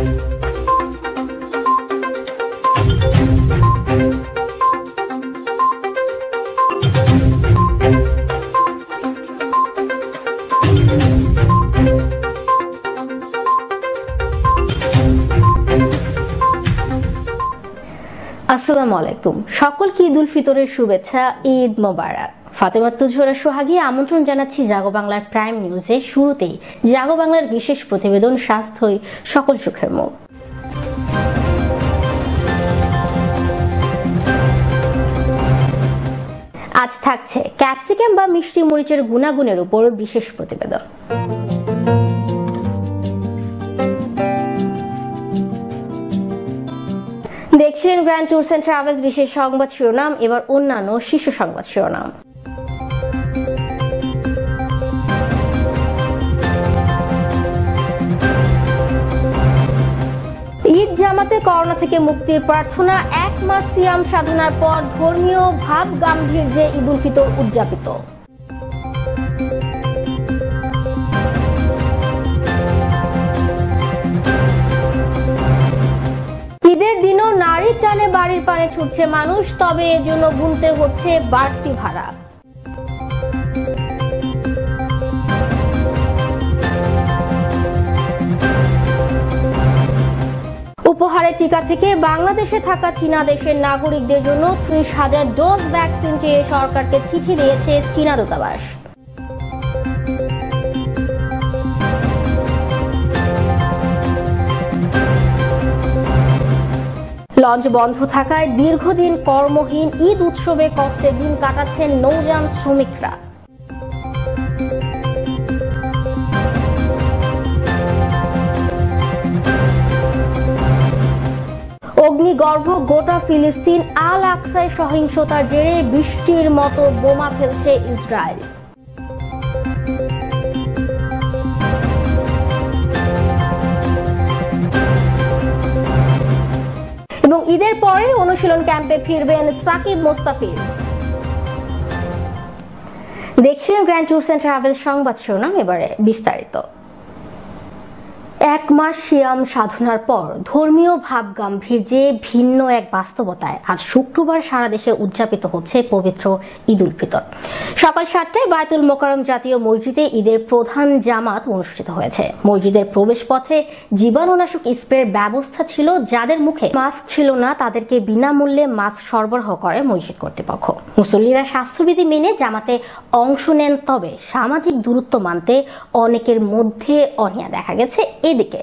আসসালামু আলাইকুম। সকলকে ঈদ উল ফিতরের শুভেচ্ছা, ঈদ মোবারক। ফাতেমা তুজোরা সোহাগী আমন্ত্রণ জানাচ্ছি জাগো বাংলার প্রাইম নিউজে। শুরুতেই জাগো বাংলার বিশেষ প্রতিবেদন স্বাস্থ্যই সকল সুখের মুখ। আজ থাকছে ক্যাপসিকাম বা মিষ্টি মরিচের গুণাগুণের উপর বিশেষ প্রতিবেদন। দেখছিলেন গ্র্যান্ড ট্যুরস এন্ড ট্রাভেলস বিশেষ সংবাদ শিরোনাম। এবার অন্যান্য শীর্ষ সংবাদ শিরোনাম। ঈদ জামাতে করোনা থেকে মুক্তির প্রার্থনা। 1 মাস সিয়াম সাধনার পর ধর্মীয় ভাব গাম্ভীর্যে ঈদ উল ফিতর উদযাপিত। ঈদের দিনও নারীর টানে বাড়ির পানে ছুটছে মানুষ, তবে এজন্য গুনতে হচ্ছে বাড়তি ভাড়া। উপহারের টিকা থেকে বাংলাদেশে থাকা চীনা দেশের নাগরিকদের জন্য 30,000 ডোজ ভ্যাকসিন চেয়ে সরকারকে চিঠি দিয়েছে চীনা দূতাবাস। লঞ্চ বন্ধ থাকায় দীর্ঘদিন কর্মহীন, ঈদ উৎসবে কষ্টের দিন কাটাচ্ছেন নৌযান শ্রমিকরা। অগ্নিগর্ভ গোটা ফিলিস্তিন, আল আকসায় সহিংসতার জেরে বৃষ্টির মতো বোমা ফেলছে ইসরায়েল। এবং ঈদের পরে অনুশীলন ক্যাম্পে ফিরবেন সাকিব মোস্তাফিজ। দেখছিলেন গ্র্যান্ড ট্যুরস এন্ড ট্রাভেলস সংবাদ শিরোনাম। এবারে বিস্তারিত। 1 মাস সিয়াম সাধনার পর ধর্মীয় ভাব গাম্ভীর্যে ভিন্ন এক বাস্তবতায় আজ শুক্রবার সারা দেশে উদযাপিত হচ্ছে পবিত্র ঈদ উল ফিতর। সকাল 7টায় বায়তুল মোকাররম জাতীয় মসজিদে ঈদের প্রধান জামাত অনুষ্ঠিত হয়েছে। মসজিদের প্রবেশ পথে জীবাণুনাশক স্প্রের ব্যবস্থা ছিল। যাদের মুখে মাস্ক ছিল না তাদেরকে বিনামূল্যে মাস্ক সরবরাহ করে মসজিদ কর্তৃপক্ষ। মুসল্লিরা স্বাস্থ্যবিধি মেনে জামাতে অংশ নেন, তবে সামাজিক দূরত্ব মানতে অনেকের মধ্যে অনীহা দেখা গেছে। এদিকে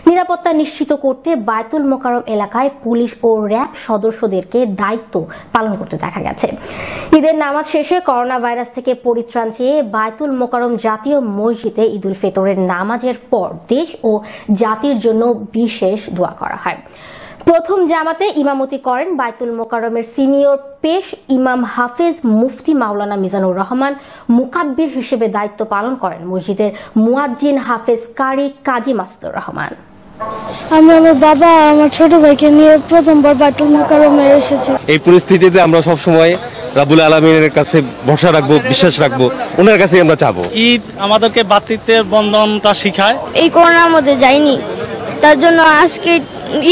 নিরাপত্তা নিশ্চিত করতে বায়তুল মোকাররম এলাকায় পুলিশ ও র্যাব সদস্যদেরকে দায়িত্ব পালন করতে দেখা গেছে। ঈদের নামাজ শেষে করোনা ভাইরাস থেকে পরিত্রাণ চেয়ে বায়তুল মোকাররম জাতীয় মসজিদে ঈদ উল ফিতরের নামাজের পর দেশ ও জাতির জন্য বিশেষ দোয়া করা হয়। প্রথম জামাতে ইমামতি করেন বায়তুল মোকাররমের সিনিয়র পেশ ইমাম হাফেজ মুফতি মাওলানা মিজানুর রহমান। মুকাব্বির হিসেবে দায়িত্ব পালন করেন মসজিদের মুয়াজ্জিন হাফেজ কারি কাজী মাসুদুর রহমান। আমি আমার বাবা আর আমার ছোট ভাইকে নিয়ে প্রথমবার বায়তুল মোকাররমে এসেছি। এই পরিস্থিতিতে আমরা সব সময় রাব্বুল আলামিনের কাছে ভরসা রাখবো, বিশ্বাস রাখবো, ওনার কাছে আমরা চাবো। ঈদ আমাদেরকে ভ্রাতৃত্বের বন্ধনটা শিখায়। এই করোনার মধ্যে যাইনি, তার জন্য আজকে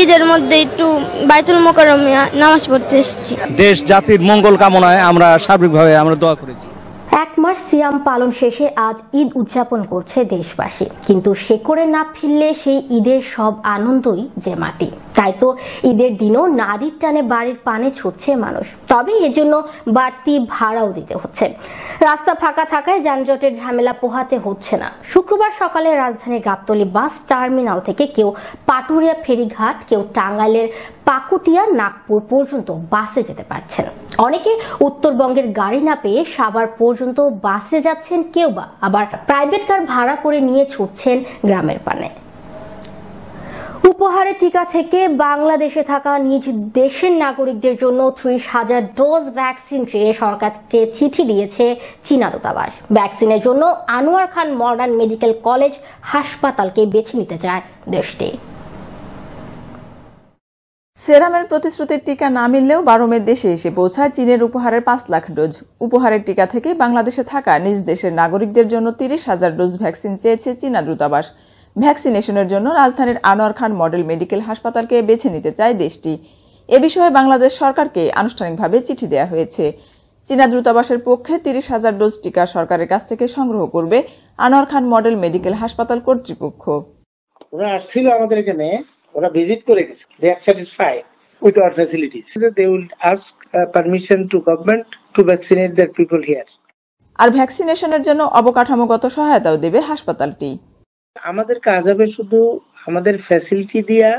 ঈদের মধ্যে একটু বায়তুল মোকাররমে নামাজ পড়তে এসেছি। দেশ জাতির মঙ্গল কামনায় আমরা সার্বিকভাবে আমরা দোয়া করেছি। 1 মাস সিয়াম পালন শেষে আজ ঈদ উদযাপন করছে দেশবাসী, কিন্তু শেকড়ে না ফিরলে সেই ঈদের সব আনন্দই যে মাটি। তাই তো ঈদের দিনও নারীর টানে বাড়ির পানে ছুটছে মানুষ, তবে এজন্য বাড়তি ভাড়াও দিতে হচ্ছে। রাস্তা ফাঁকা থাকায় যানজটের ঝামেলা পোহাতে হচ্ছে না। শুক্রবার সকালে রাজধানীর গাবতলী বাস টার্মিনাল থেকে কেউ পাটুরিয়া ফেরিঘাট, কেউ টাঙ্গাইলের পাকুটিয়া নাগপুর পর্যন্ত বাসে যেতে পারছেন। অনেকে উত্তরবঙ্গের গাড়ি না পেয়ে সাভার পর্যন্ত বাসে যাচ্ছেন, কেউ বা আবার প্রাইভেট কার ভাড়া করে নিয়ে ছুটছেন গ্রামের পানে। উপহারের টিকা থেকে বাংলাদেশে থাকা নিজ দেশের নাগরিকদের জন্য 30,000 ডোজ ভ্যাকসিন চেয়ে সরকারকে চিঠি দিয়েছে চীনা দূতাবাস। ভ্যাকসিনের জন্য আনোয়ার খান মডার্ন মেডিকেল কলেজ হাসপাতালকে বেছে নিতে চায় দেশটি। সেরামের প্রতিশ্রুতির টিকা না মিললেও 12 মে দেশে এসে পৌঁছায় চীনের উপহারের 5 লাখ ডোজ। উপহারের টিকা থেকে বাংলাদেশে থাকা নিজ দেশের নাগরিকদের জন্য 30,000 ডোজ ভ্যাকসিন চেয়েছে চীনা দূতাবাস। ভ্যাকসিনেশনের জন্য রাজধানীর আনোয়ার খান মডেল মেডিকেল হাসপাতালকে বেছে নিতে চায় দেশটি। এ বিষয়ে বাংলাদেশ সরকারকে আনুষ্ঠানিকভাবে চিঠি দেওয়া হয়েছে। চীনা দূতাবাসের পক্ষে 30,000 ডোজ টিকা সরকারের কাছ থেকে সংগ্রহ করবে আনোয়ার খান মডেল মেডিকেল হাসপাতাল কর্তৃপক্ষ। ওরা আসছিল আমাদের এখানে, ওরা ভিজিট করে গেছে। They are satisfied with our facilities. They will ask permission to government to vaccinate their people here. আর ভ্যাকসিনেশনের জন্য অবকাঠামোগত সহায়তাও দেবে হাসপাতালটি। আমাদের কাজ হবে শুধু আমাদের ফ্যাসিলিটি দিয়া,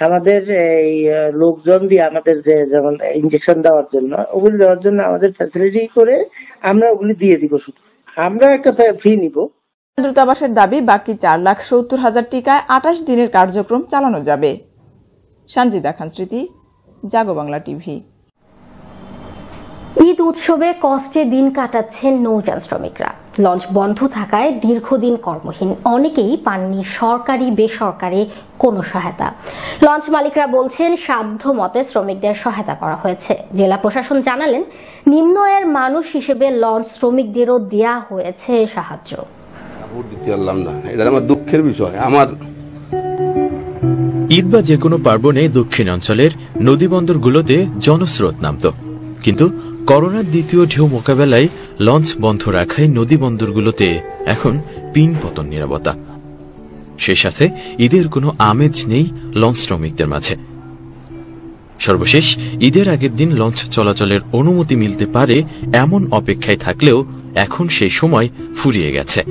আমাদের এই লোকজন দিয়ে, আমাদের যে যেমন ইনজেকশন দেওয়ার জন্য, ওগুলি দেওয়ার জন্য আমাদের ফ্যাসিলিটি করে আমরা ওগুলি দিয়ে দিব। শুধু আমরা একটা ফি নিব। দূতাবাসের দাবি বাকি 4,70,000 টিকায় 28 দিনের কার্যক্রম চালানো যাবে। সঞ্জিদা খান স্মৃতি, জাগো বাংলা টিভি। ঈদ উৎসবে কষ্টে দিন কাটাচ্ছেন নৌযান শ্রমিকরা। লঞ্চ বন্ধ থাকায় দীর্ঘদিন কর্মহীন অনেকেই পাননি সরকারি বেসরকারি কোনো সহায়তা। লঞ্চ মালিকরা বলছেন সাধ্য মতে শ্রমিকদের সহায়তা করা হয়েছে। জেলা প্রশাসন জানালেন নিম্ন আয়ের মানুষ হিসেবে লঞ্চ শ্রমিকদেরও দেয়া হয়েছে সাহায্য। এটা আমার দুঃখের বিষয়। আমার ঈদ বা যে কোনো পার্বণে দক্ষিণ অঞ্চলের নদীবন্দরগুলোতে জনস্রোত নামত, কিন্তু করোনার দ্বিতীয় ঢেউ মোকাবেলায় লঞ্চ বন্ধ রাখায় নদীবন্দরগুলোতে এখন পিন পতন নিরাপত্তা। সে সাথে ঈদের কোনো আমেজ নেই লঞ্চ শ্রমিকদের মাঝে। সর্বশেষ ঈদের আগের দিন লঞ্চ চলাচলের অনুমতি মিলতে পারে এমন অপেক্ষায় থাকলেও এখন সেই সময় ফুরিয়ে গেছে।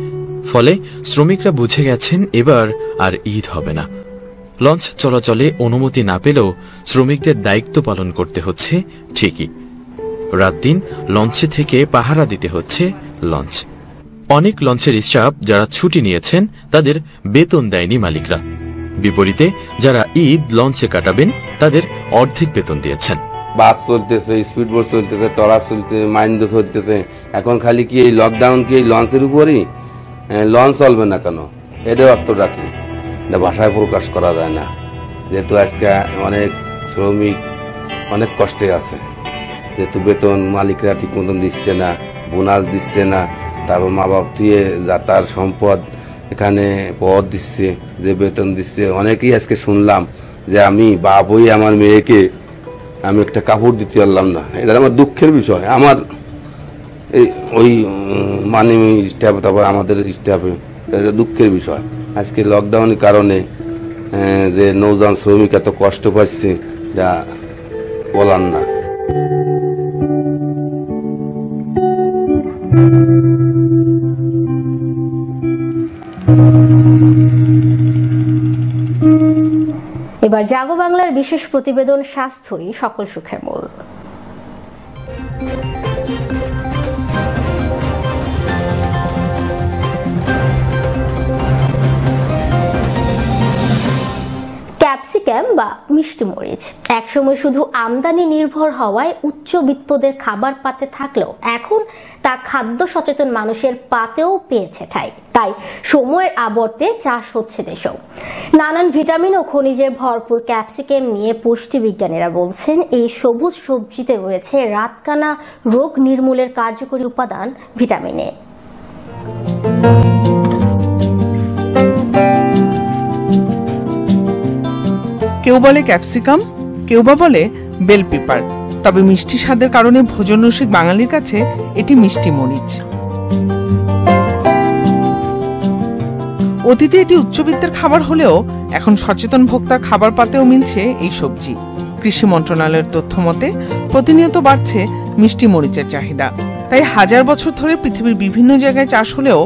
ফলে শ্রমিকরা বুঝে গেছেন এবার আর ঈদ হবে না। লঞ্চ চলাচলে অনুমতি না পেলেও শ্রমিকদের দায়িত্ব পালন করতে হচ্ছে ঠিকই। রাত দিন লঞ্চে থেকে পাহারা দিতে হচ্ছে লঞ্চ। অনেক লঞ্চের স্টাফ যারা ছুটি নিয়েছেন তাদের বেতন দেয়নি মালিকরা। বিপরীতে যারা ঈদ লঞ্চে কাটাবেন তাদের অর্ধেক বেতন দিয়েছেন। বাস চলতেছে, স্পিড বোট চলতেছে, ট্রলার চলতেছে, মাইন্ড চলতেছে। এখন খালি কি এই লকডাউন কি এই লঞ্চের উপরই? লঞ্চ চলবে না কেন? এটাও অর্থটা কি ভাষায় প্রকাশ করা যায় না। যেহেতু আজকে অনেক শ্রমিক অনেক কষ্টে আছে, যেহেতু বেতন মালিকরা ঠিক মতন দিচ্ছে না, বোনাস দিচ্ছে না, তারপর মা বাপ দিয়ে যা তার সম্পদ এখানে পদ দিচ্ছে, যে বেতন দিচ্ছে। অনেকেই আজকে শুনলাম যে আমি বাপ হয়ে আমার মেয়েকে আমি একটা কাপড় দিতে পারলাম না। এটা আমার দুঃখের বিষয়। আমার এই ওই মানে স্টাফ, তারপর আমাদের স্টাফে এটা দুঃখের বিষয়। আজকে লকডাউনের কারণে যে নৌযান শ্রমিক এত কষ্ট পাচ্ছে যা বলার না। এবার জাগো বাংলার বিশেষ প্রতিবেদন স্বাস্থ্যই সকল সুখের মূল। ক্যাপসিকাম বা মিষ্টি মরিচ একসময় শুধু আমদানি নির্ভর হওয়ায় উচ্চবিত্তদের খাবার পাতে থাকলেও এখন তা খাদ্য সচেতন মানুষের পাতেও পেয়েছে ঠাঁই। তাই সময়ের আবর্তে চাষ হচ্ছে দেশেও। নানান ভিটামিন ও খনিজে ভরপুর ক্যাপসিকাম নিয়ে পুষ্টিবিজ্ঞানীরা বলছেন এই সবুজ সবজিতে রয়েছে রাতকানা রোগ নির্মূলের কার্যকরী উপাদান ভিটামিন এ। কেউ বলে ক্যাপসিকাম, কেউ বা বলে বেল পেপার, তবে মিষ্টি স্বাদের কারণে ভোজন রসিক বাঙালির কাছে এটি মিষ্টি মরিচ। অতীতে এটি উচ্চবিত্তের খাবার হলেও এখন সচেতন ভোক্তার খাবার পাতেও মিলছে এই সবজি। কৃষি মন্ত্রণালয়ের তথ্য মতে প্রতিনিয়ত বাড়ছে মিষ্টি মরিচের চাহিদা। তাই হাজার বছর ধরে পৃথিবীর বিভিন্ন জায়গায় চাষ হলেও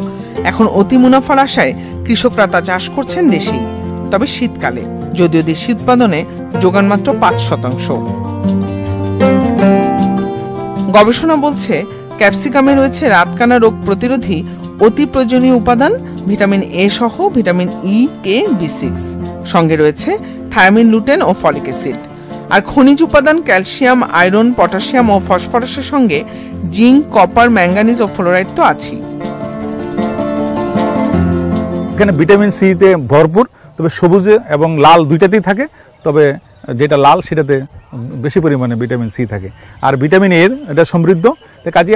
এখন অতি মুনাফার আশায় কৃষকরা তা চাষ করছেন দেশেই। তবে শীতকালে, যদিও দেশি উৎপাদনে যোগান মাত্র 5%। গবেষণা বলছে ক্যাপসিকামে রয়েছে রাতকানা রোগ প্রতিরোধী অতি প্রয়োজনীয় উপাদান ভিটামিন এ সহ ভিটামিন ই, কে, বি6, সঙ্গে রয়েছে থায়ামিন, লুটেন ও ফলিক অ্যাসিড। আর খনিজ উপাদান ক্যালসিয়াম, আয়রন, পটাশিয়াম ও ফসফরাসের সঙ্গে জিঙ্ক, কপার, ম্যাঙ্গানিজ ও ফ্লোরাইড তো আছেই। এখানে ভিটামিন সি তে ভরপুর, তবে সবুজে এবং লাল দুইটাতেই থাকে। তবে যেটা লাল সেটাতে বেশি পরিমাণে ভিটামিন সি থাকে, আর ভিটামিন এর এটা সমৃদ্ধ। কাজে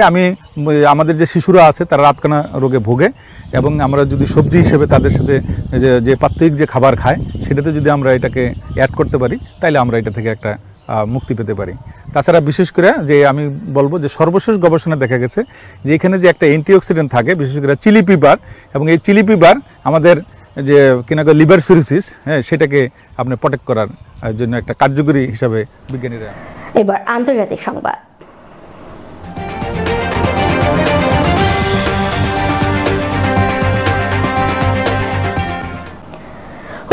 আমাদের যে শিশুরা আছে তারা রাতকানা রোগে ভোগে, এবং আমরা যদি সবজি হিসেবে তাদের সাথে যে প্রাত্যহিক যে খাবার খায় সেটাতে যদি আমরা এটাকে অ্যাড করতে পারি তাহলে আমরা এটা থেকে একটা মুক্তি পেতে পারি। তাছাড়া বিশেষ করে যে আমি বলবো যে সর্বশেষ গবেষণা দেখা গেছে যে এখানে যে একটা অ্যান্টিঅক্সিডেন্ট থাকে, বিশেষ করে চিলি পিপার, এবং এই চিলি পিপার আমাদের যে কিনা লিভার সিরোসিস, হ্যাঁ, সেটাকে আপনি প্রোটেক্ট করার জন্য একটা কার্যকরী হিসাবে বিজ্ঞানীরা। এবার আন্তর্জাতিক সংবাদ।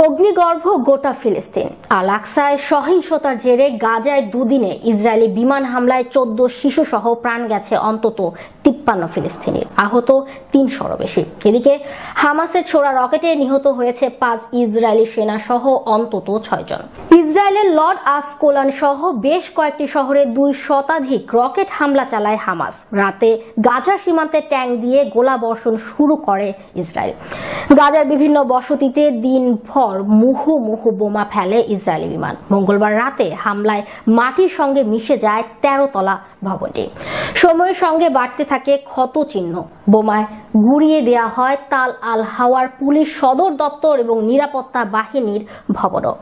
অগ্নিগর্ভ গোটা ফিলিস্তিন। আল আকসায় সহিংসতার জেরে গাজায় দুদিনে ইসরায়েলি বিমান হামলায় 14 শিশু সহ প্রাণ গেছে অন্তত 53 ফিলিস্তিনির, আহত 300-রও বেশি। এদিকে হামাসের ছোড়া রকেটে নিহত হয়েছে 5 ইসরায়েলি সেনা সহ অন্তত 6 জন। ইসরায়েলের লর্ড আসকোলান সহ বেশ কয়েকটি শহরে 2 শতাধিক রকেট হামলা চালায় হামাস। রাতে গাজা সীমান্তে ট্যাঙ্ক দিয়ে গোলাবর্ষণ শুরু করে ইসরায়েল। গাজার বিভিন্ন বসতিতে দিনভর মুহুর্মুহু বোমা ফেলে ইসরায়েলি বিমান। মঙ্গলবার রাতে হামলায় মাটির সঙ্গে মিশে যায় 13 তলা ভবনটি। সময়ের সঙ্গে বাড়তে থাকে ক্ষত চিহ্ন। বোমায় গুড়িয়ে দেয়া হয় তাল আল হাওয়ার পুলিশ সদর দপ্তর এবং নিরাপত্তা বাহিনীর ভবনও।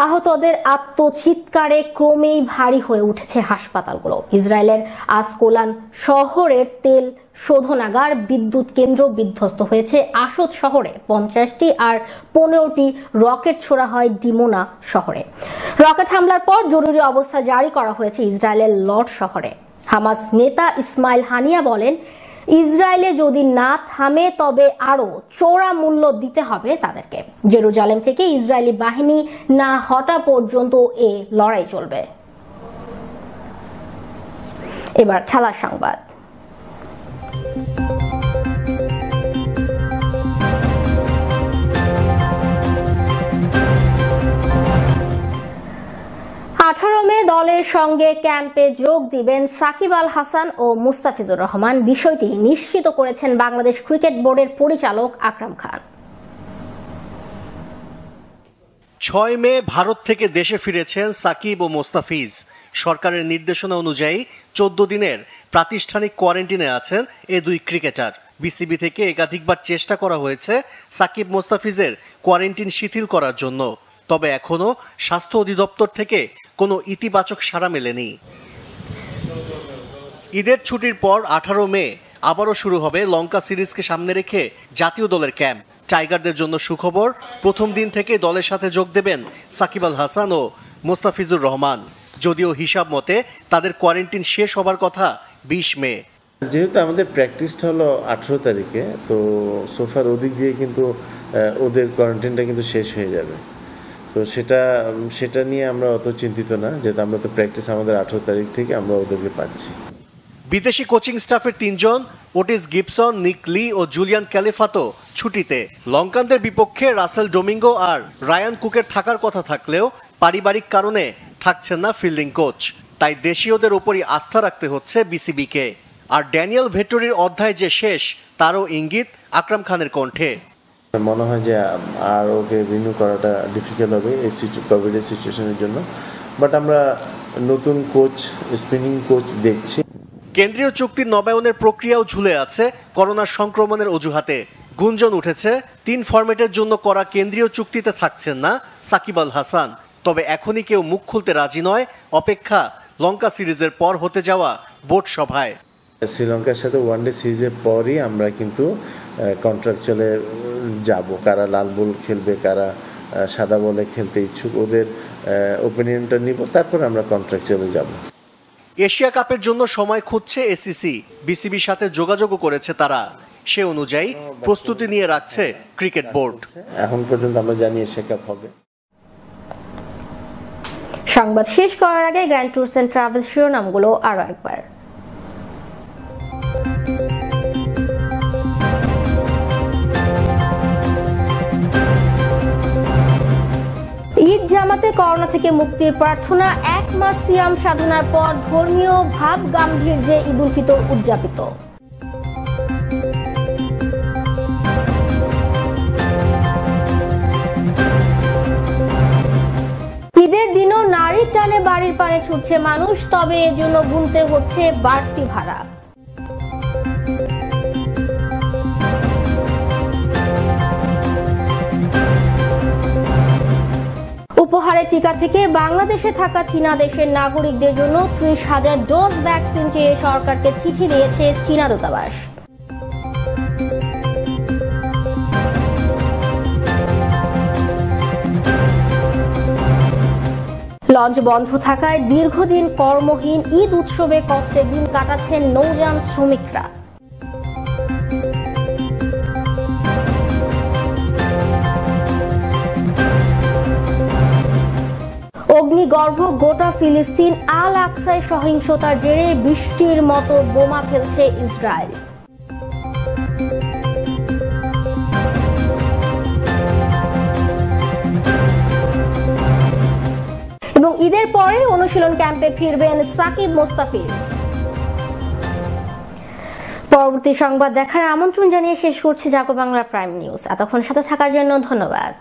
আহতদের আত্মচিৎকারে ক্রমেই ভারী হয়ে উঠেছে হাসপাতালগুলো। ইসরায়েলের আসকোলান শহরের তেল শোধনাগার, বিদ্যুৎ কেন্দ্র বিধ্বস্ত হয়েছে। আশোদ শহরে 50টি আর 15টি রকেট ছোড়া হয় ডিমোনা শহরে। রকেট হামলার পর জরুরি অবস্থা জারি করা হয়েছে ইসরায়েলের লর্ড শহরে। হামাস নেতা ইসমাইল হানিয়া বলেন, ইসরায়েলে যদি না থামে তবে আরো চড়া মূল্য দিতে হবে তাদেরকে। জেরুজালেম থেকে ইসরায়েলি বাহিনী না হটা পর্যন্ত এ লড়াই চলবে। এবার খেলার সংবাদ। মে দলের সঙ্গে ক্যাম্পে যোগ দিবেন সাকিব আল হাসান ও মুস্তাফিজুর রহমান। বিষয়টি নিশ্চিত করেছেন বাংলাদেশ ক্রিকেট বোর্ডের পরিচালক আকরাম খান। 6 মে ভারত থেকে দেশে ফিরেছেন সাকিব ও মোস্তাফিজ। সরকারের নির্দেশনা অনুযায়ী 14 দিনের প্রাতিষ্ঠানিক কোয়ারেন্টিনে আছেন এ দুই ক্রিকেটার। বিসিবি থেকে একাধিকবার চেষ্টা করা হয়েছে সাকিব মোস্তাফিজের কোয়ারেন্টিন শিথিল করার জন্য, তবে এখনো স্বাস্থ্য অধিদপ্তর থেকে কোনো ইতিবাচক সাড়া মেলেনি। ঈদের ছুটির পর 18 মে আবারও শুরু হবে লঙ্কা সিরিজকে সামনে রেখে জাতীয় দলের ক্যাম্প। টাইগারদের জন্য সুখবর, প্রথম দিন থেকে দলের সাথে যোগ দেবেন সাকিব আল হাসান ও মোস্তাফিজুর রহমান। যদিও হিসাব মতে তাদের কোয়ারেন্টিন শেষ হবার কথা 20 মে। যেহেতু আমাদের প্র্যাকটিসটা হলো 18 তারিখে, তো সোফার ওদিক দিয়ে কিন্তু ওদের কোয়ারেন্টিনটা কিন্তু শেষ হয়ে যাবে। তো সেটা নিয়ে আমরা অত চিন্তিত না, যেহেতু আমরা তো প্র্যাকটিস আমাদের 18 তারিখ থেকে আমরা ওদেরকে পাচ্ছি। বিদেশি কোচিং স্টাফের 3 জন ওটিস গিবসন, নিক লি ও জুলিয়ান ক্যালিফাতো ছুটিতে। লঙ্কানদের বিপক্ষে রাসেল ডোমিঙ্গো আর রায়ান কুকের থাকার কথা থাকলেও পারিবারিক কারণে থাকছেন না ফিল্ডিং কোচ। তাই দেশীয়দের উপরই আস্থা রাখতে হচ্ছে বিসিবিকে। আর ড্যানিয়েল ভেট্টোরির অধ্যায় যে শেষ তারও ইঙ্গিত আকরাম খানের কণ্ঠে। মনে হয় যে আর ওকে রিনিউ করাটা ডিফিকাল্ট হবে এই কোভিডের সিচুয়েশনের জন্য, বাট আমরা নতুন কোচ, স্পিনিং কোচ দেখছি। কেন্দ্রীয় চুক্তির নবায়নের প্রক্রিয়াও ঝুলে আছে করোনার সংক্রমণের অজুহাতে। গুঞ্জন উঠেছে 3 ফরম্যাটের জন্য করা কেন্দ্রীয় চুক্তিতে থাকছেন না সাকিব আল হাসান। তবে এখনই কেউ মুখ খুলতে রাজি নয়, অপেক্ষা লঙ্কা সিরিজের পর হতে যাওয়া বোর্ড সভায়। শ্রীলঙ্কার সাথে ওয়ানডে সিরিজের পরই আমরা কিন্তু কন্ট্রাকচুয়ালে যাব, কারা লাল বল খেলবে, কারা সাদা বলে খেলতে ইচ্ছুক, ওদের ওপিনিয়নটা নিব, তারপর আমরা কন্ট্রাকচুয়ালে যাব। এশিয়া কাপের জন্য সময় খুঁজছে এসিসি। বিসিবির সাথে যোগাযোগও করেছে তারা। সে অনুযায়ী প্রস্তুতি নিয়ে রাখছে ক্রিকেট বোর্ড। এখন পর্যন্ত আমরা জানি এশিয়া কাপ হবে। সংবাদ শেষ করার আগে গ্র্যান্ড ট্যুরস এন্ড ট্রাভেলস শিরোনামগুলো আরো একবার। ঈদ জামাতে করোনা থেকে মুক্তির প্রার্থনা। 1 মাস সিয়াম সাধনার পর ধর্মীয় ভাব গাম্ভীর্যে ঈদ উল ফিতর উদযাপিত। ঈদের দিনও গাড়ির টানে বাড়ির পানে ছুটছে মানুষ, তবে এর জন্য গুনতে হচ্ছে বাড়তি ভাড়া। উপহারের টিকা থেকে বাংলাদেশে থাকা চীনা দেশের নাগরিকদের জন্য 30,000 ডোজ ভ্যাকসিন চেয়ে সরকারকে চিঠি দিয়েছে চীনা দূতাবাস। লঞ্চ বন্ধ থাকায় দীর্ঘদিন কর্মহীন ঈদ উৎসবে কষ্টে দিন কাটাচ্ছেন নৌযান শ্রমিকরা। অগ্নিগর্ভ গোটা ফিলিস্তিন, আল আকসায় সহিংসতার জেরে বৃষ্টির মতো বোমা ফেলছে ইসরায়েল। এবং ঈদের পরে অনুশীলন ক্যাম্পে ফিরবেন সাকিব মোস্তাফিজ। পরবর্তী সংবাদ দেখার আমন্ত্রণ জানিয়ে শেষ করছি জাগো বাংলা প্রাইম নিউজ। এতক্ষণ সাথে থাকার জন্য ধন্যবাদ।